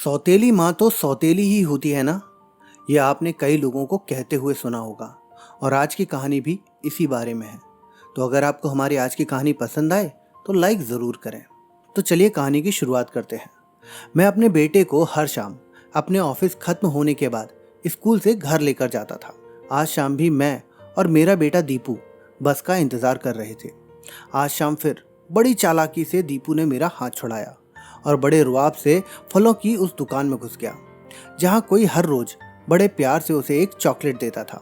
सौतेली माँ तो सौतेली ही होती है ना। ये आपने कई लोगों को कहते हुए सुना होगा और आज की कहानी भी इसी बारे में है। तो अगर आपको हमारी आज की कहानी पसंद आए तो लाइक ज़रूर करें। तो चलिए कहानी की शुरुआत करते हैं। मैं अपने बेटे को हर शाम अपने ऑफिस खत्म होने के बाद स्कूल से घर लेकर जाता था। आज शाम भी मैं और मेरा बेटा दीपू बस का इंतज़ार कर रहे थे। आज शाम फिर बड़ी चालाकी से दीपू ने मेरा हाथ छुड़ाया और बड़े रुआब से फलों की उस दुकान में घुस गया जहाँ कोई हर रोज बड़े प्यार से उसे एक चॉकलेट देता था।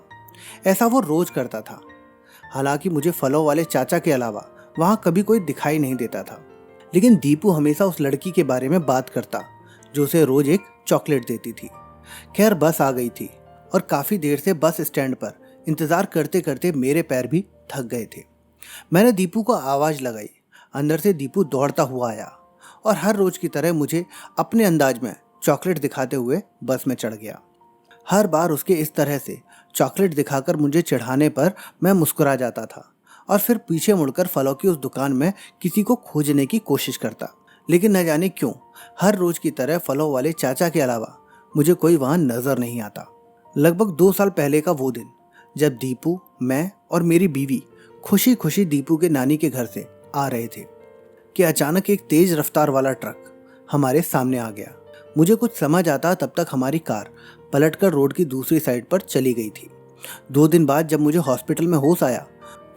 ऐसा वो रोज करता था। हालांकि मुझे फलों वाले चाचा के अलावा वहाँ कभी कोई दिखाई नहीं देता था, लेकिन दीपू हमेशा उस लड़की के बारे में बात करता जो उसे रोज एक चॉकलेट देती थी। खैर बस आ गई थी और काफ़ी देर से बस स्टैंड पर इंतज़ार करते करते मेरे पैर भी थक गए थे। मैंने दीपू को आवाज़ लगाई। अंदर से दीपू दौड़ता हुआ आया और हर रोज की तरह मुझे अपने अंदाज में चॉकलेट दिखाते हुए बस में चढ़ गया। हर बार उसके इस तरह से चॉकलेट दिखाकर मुझे चिढ़ाने पर मैं मुस्कुरा जाता था और फिर पीछे मुड़कर फलों की उस दुकान में किसी को खोजने की कोशिश करता। लेकिन न जाने क्यों हर रोज की तरह फलों वाले चाचा के अलावा मुझे कोई वहां नजर नहीं आता। लगभग 2 साल पहले का वो दिन जब दीपू, मैं और मेरी बीवी खुशी खुशी दीपू के नानी के घर से आ रहे थे कि अचानक एक तेज रफ्तार वाला ट्रक हमारे सामने आ गया। मुझे कुछ समझ आता तब तक हमारी कार पलटकर रोड की दूसरी साइड पर चली गई थी। 2 दिन बाद जब मुझे हॉस्पिटल में होश आया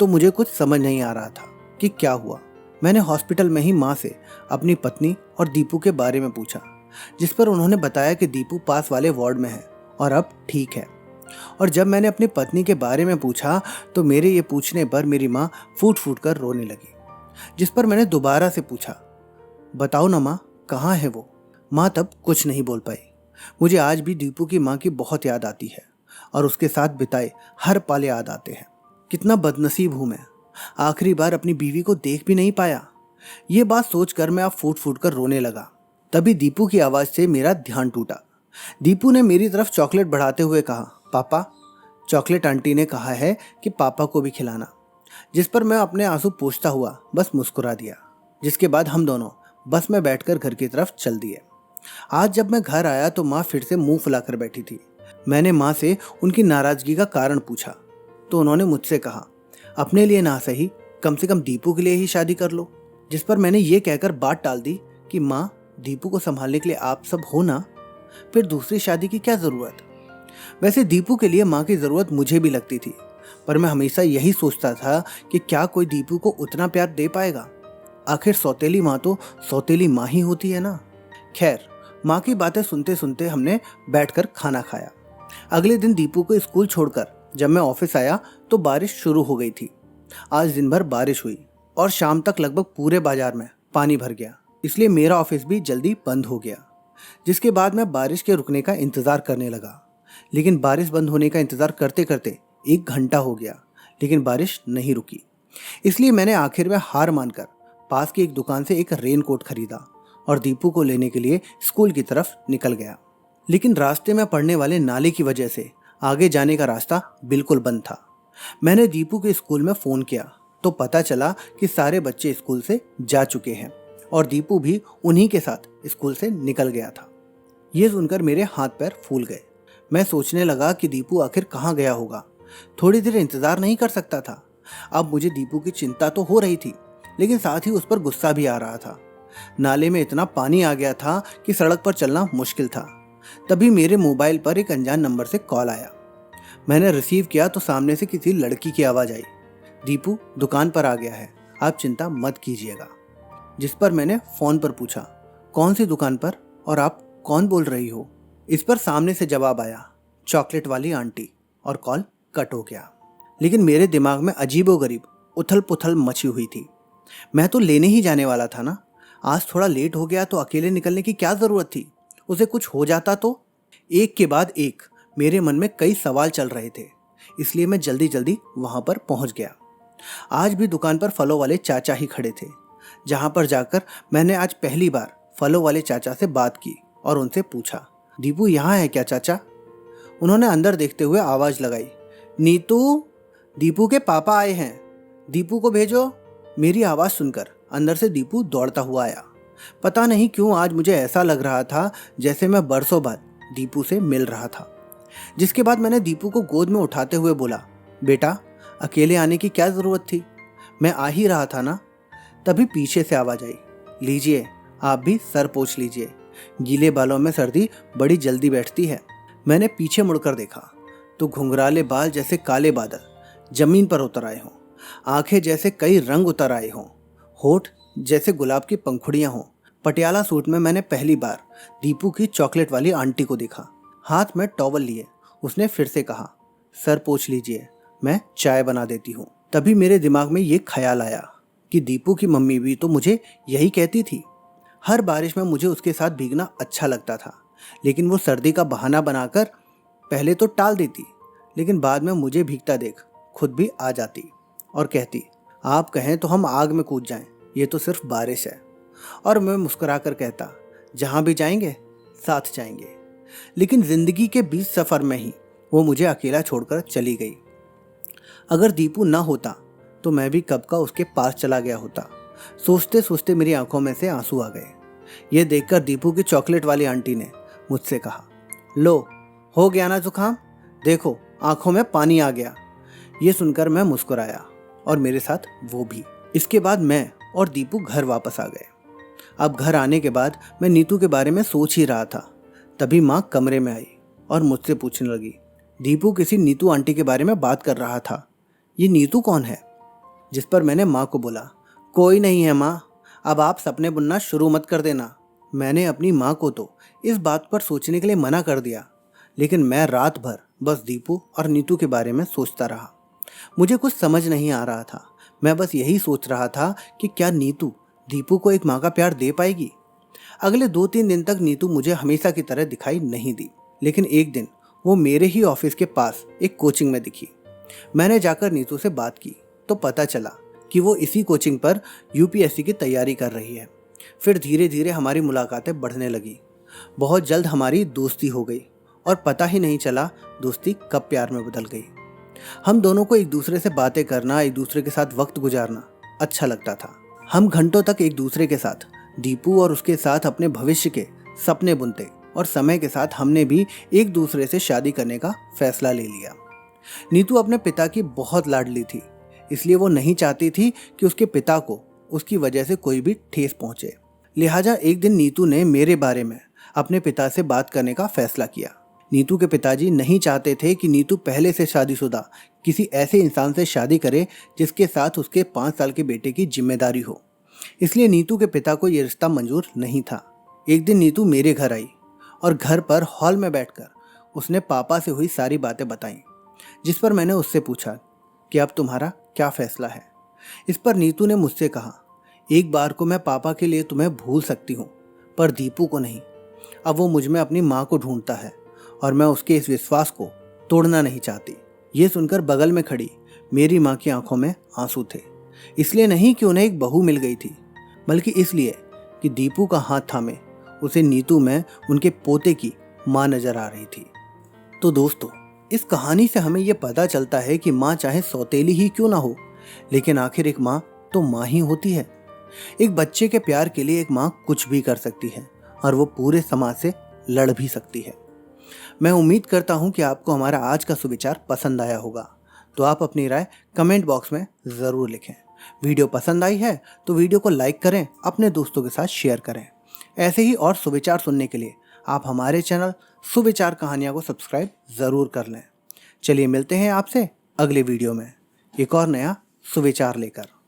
तो मुझे कुछ समझ नहीं आ रहा था कि क्या हुआ। मैंने हॉस्पिटल में ही माँ से अपनी पत्नी और दीपू के बारे में पूछा, जिस पर उन्होंने बताया कि दीपू पास वाले वार्ड में है और अब ठीक है। और जब मैंने अपनी पत्नी के बारे में पूछा तो मेरे ये पूछने पर मेरी माँ फूट फूट कर रोने लगी। जिस पर मैंने दोबारा से पूछा, बताओ ना माँ, कहाँ है वो? माँ तब कुछ नहीं बोल पाई। मुझे आज भी दीपू की माँ की बहुत याद आती है और उसके साथ बिताए हर पल याद आते हैं। कितना बदनसीब हूँ मैं, आखिरी बार अपनी बीवी को देख भी नहीं पाया। ये बात सोचकर मैं अब फूट फूट कर रोने लगा। तभी दीपू की आवाज़ से मेरा ध्यान टूटा। दीपू ने मेरी तरफ चॉकलेट बढ़ाते हुए कहा, पापा, चॉकलेट आंटी ने कहा है कि पापा को भी खिलाना। जिस पर मैं अपने आंसू पोंछता हुआ बस मुस्कुरा दिया। जिसके बाद हम दोनों बस में बैठकर घर की तरफ चल दिए। आज जब मैं घर आया तो माँ फिर से मुंह फुलाकर बैठी थी। मैंने माँ से उनकी नाराजगी का कारण पूछा तो उन्होंने मुझसे कहा, अपने लिए ना सही कम से कम दीपू के लिए ही शादी कर लो। जिस पर मैंने ये कहकर बात टाल दी कि माँ, दीपू को संभालने के लिए आप सब हो ना, फिर दूसरी शादी की क्या ज़रूरत। वैसे दीपू के लिए माँ की ज़रूरत मुझे भी लगती थी, पर मैं हमेशा यही सोचता था कि क्या कोई दीपू को उतना प्यार दे पाएगा। आखिर सौतेली माँ तो सौतेली माँ ही होती है ना। खैर, माँ की बातें सुनते सुनते हमने बैठकर खाना खाया। अगले दिन दीपू को स्कूल छोड़कर जब मैं ऑफिस आया तो बारिश शुरू हो गई थी। आज दिन भर बारिश हुई और शाम तक लगभग पूरे बाजार में पानी भर गया, इसलिए मेरा ऑफिस भी जल्दी बंद हो गया। जिसके बाद मैं बारिश के रुकने का इंतज़ार करने लगा। लेकिन बारिश बंद होने का इंतज़ार करते करते 1 घंटा हो गया, लेकिन बारिश नहीं रुकी। इसलिए मैंने आखिर में हार मानकर पास की एक दुकान से एक रेनकोट खरीदा और दीपू को लेने के लिए स्कूल की तरफ निकल गया। लेकिन रास्ते में पड़ने वाले नाले की वजह से आगे जाने का रास्ता बिल्कुल बंद था। मैंने दीपू के स्कूल में फ़ोन किया तो पता चला कि सारे बच्चे स्कूल से जा चुके हैं और दीपू भी उन्हीं के साथ स्कूल से निकल गया था। ये सुनकर मेरे हाथ पैर फूल गए। मैं सोचने लगा कि दीपू आखिर कहाँ गया होगा। थोड़ी देर इंतज़ार नहीं कर सकता था। अब मुझे दीपू की चिंता तो हो रही थी, लेकिन साथ ही उस पर गुस्सा भी आ रहा था। नाले में इतना पानी आ गया था कि सड़क पर चलना मुश्किल था। तभी मेरे मोबाइल पर एक अनजान नंबर से कॉल आया। मैंने रिसीव किया तो सामने से किसी लड़की की आवाज़ आई, दीपू दुकान पर आ गया है, आप चिंता मत कीजिएगा। जिस पर मैंने फ़ोन पर पूछा, कौन सी दुकान पर और आप कौन बोल रही हो? इस पर सामने से जवाब आया, चॉकलेट वाली आंटी, और कॉल कट हो गया। लेकिन मेरे दिमाग में अजीबोगरीब उथल पुथल मची हुई थी। मैं तो लेने ही जाने वाला था ना। आज थोड़ा लेट हो गया तो अकेले निकलने की क्या ज़रूरत थी? उसे कुछ हो जाता तो? एक के बाद एक मेरे मन में कई सवाल चल रहे थे, इसलिए मैं जल्दी जल्दी वहाँ पर पहुँच गया। आज भी दुकान पर फलों वाले चाचा ही खड़े थे, जहाँ पर जाकर मैंने आज पहली बार फलों वाले चाचा से बात की और उनसे पूछा, दीपू यहाँ है क्या चाचा? उन्होंने अंदर देखते हुए आवाज़ लगाई, नीतू, दीपू के पापा आए हैं, दीपू को भेजो। मेरी आवाज़ सुनकर अंदर से दीपू दौड़ता हुआ आया पता नहीं क्यों आज मुझे ऐसा लग रहा था जैसे मैं बरसों बाद दीपू से मिल रहा था। जिसके बाद मैंने दीपू को गोद में उठाते हुए बोला, बेटा अकेले आने की क्या ज़रूरत थी, मैं आ ही रहा था ना। तभी पीछे से आवाज़ आई, लीजिए आप भी सर पोंछ लीजिए, गीले बालों में सर्दी बड़ी जल्दी बैठती है। मैंने पीछे मुड़कर देखा तो घुंघराले बाल जैसे काले बादल जमीन पर उतर आए हों, आंखें जैसे कई रंग उतर आए हों, होठ जैसे गुलाब की पंखुड़ियां हों। पटियाला सूट में मैंने पहली बार दीपू की चॉकलेट वाली आंटी को देखा। हाथ में टॉवल लिए उसने फिर से कहा, सर पोंछ लीजिए, मैं चाय बना देती हूँ। तभी मेरे दिमाग में ये ख्याल आया कि दीपू की मम्मी भी तो मुझे यही कहती थी। हर बारिश में मुझे उसके साथ भीगना अच्छा लगता था, लेकिन वो सर्दी का बहाना बनाकर पहले तो टाल देती, लेकिन बाद में मुझे भीगता देख खुद भी आ जाती और कहती, आप कहें तो हम आग में कूद जाएं, ये तो सिर्फ बारिश है। और मैं मुस्कुरा कर कहता, जहाँ भी जाएंगे साथ जाएंगे। लेकिन जिंदगी के बीच सफ़र में ही वो मुझे अकेला छोड़कर चली गई। अगर दीपू ना होता तो मैं भी कब का उसके पास चला गया होता। सोचते सोचते मेरी आंखों में से आंसू आ गए। ये देखकर दीपू की चॉकलेट वाली आंटी ने मुझसे कहा, लो हो गया ना जुकाम, देखो आंखों में पानी आ गया। ये सुनकर मैं मुस्कुराया और मेरे साथ वो भी। इसके बाद मैं और दीपू घर वापस आ गए। अब घर आने के बाद मैं नीतू के बारे में सोच ही रहा था। तभी माँ कमरे में आई और मुझसे पूछने लगी, दीपू किसी नीतू आंटी के बारे में बात कर रहा था, ये नीतू कौन है? जिस पर मैंने माँ को बोला, कोई नहीं है माँ, अब आप सपने बुनना शुरू मत कर देना। मैंने अपनी माँ को तो इस बात पर सोचने के लिए मना कर दिया, लेकिन मैं रात भर बस दीपू और नीतू के बारे में सोचता रहा। मुझे कुछ समझ नहीं आ रहा था। मैं बस यही सोच रहा था कि क्या नीतू दीपू को एक माँ का प्यार दे पाएगी। अगले 2-3 दिन तक नीतू मुझे हमेशा की तरह दिखाई नहीं दी, लेकिन एक दिन वो मेरे ही ऑफिस के पास एक कोचिंग में दिखी। मैंने जाकर नीतू से बात की तो पता चला कि वो इसी कोचिंग पर यूपीएससी की तैयारी कर रही है। फिर धीरे धीरे हमारी मुलाकातें बढ़ने लगी। बहुत जल्द हमारी दोस्ती हो गई और पता ही नहीं चला दोस्ती कब प्यार में बदल गई। हम दोनों को एक दूसरे से बातें करना, एक दूसरे के साथ वक्त गुजारना अच्छा लगता था। हम घंटों तक एक दूसरे के साथ दीपू और उसके साथ अपने भविष्य के सपने बुनते और समय के साथ हमने भी एक दूसरे से शादी करने का फैसला ले लिया। नीतू अपने पिता की बहुत लाडली थी, इसलिए वो नहीं चाहती थी कि उसके पिता को उसकी वजह से कोई भी ठेस पहुंचे। लिहाजा एक दिन नीतू ने मेरे बारे में अपने पिता से बात करने का फैसला किया। नीतू के पिताजी नहीं चाहते थे कि नीतू पहले से शादीशुदा किसी ऐसे इंसान से शादी करे जिसके साथ उसके 5 साल के बेटे की जिम्मेदारी हो। इसलिए नीतू के पिता को यह रिश्ता मंजूर नहीं था। एक दिन नीतू मेरे घर आई और घर पर हॉल में बैठकर उसने पापा से हुई सारी बातें बताईं, जिस पर मैंने उससे पूछा कि अब तुम्हारा क्या फैसला है। इस पर नीतू ने मुझसे कहा, एक बार को मैं पापा के लिए तुम्हें भूल सकती हूँ, पर दीपू को नहीं। अब वो मुझ में अपनी माँ को ढूंढता है और मैं उसके इस विश्वास को तोड़ना नहीं चाहती। ये सुनकर बगल में खड़ी मेरी माँ की आंखों में आंसू थे। इसलिए नहीं कि उन्हें एक बहू मिल गई थी, बल्कि इसलिए कि दीपू का हाथ थामे उसे नीतू में उनके पोते की माँ नजर आ रही थी। तो दोस्तों, इस कहानी से हमें यह पता चलता है कि माँ चाहे सौतेली ही क्यों ना हो, लेकिन आखिर एक माँ तो माँ ही होती है। एक बच्चे के प्यार के लिए एक माँ कुछ भी कर सकती है और वो पूरे समाज से लड़ भी सकती है। मैं उम्मीद करता हूँ कि आपको हमारा आज का सुविचार पसंद आया होगा, तो आप अपनी राय कमेंट बॉक्स में ज़रूर लिखें। वीडियो पसंद आई है तो वीडियो को लाइक करें, अपने दोस्तों के साथ शेयर करें। ऐसे ही और सुविचार सुनने के लिए आप हमारे चैनल सुविचार कहानियाँ को सब्सक्राइब ज़रूर कर लें। चलिए मिलते हैं आपसे अगले वीडियो में एक और नया सुविचार लेकर।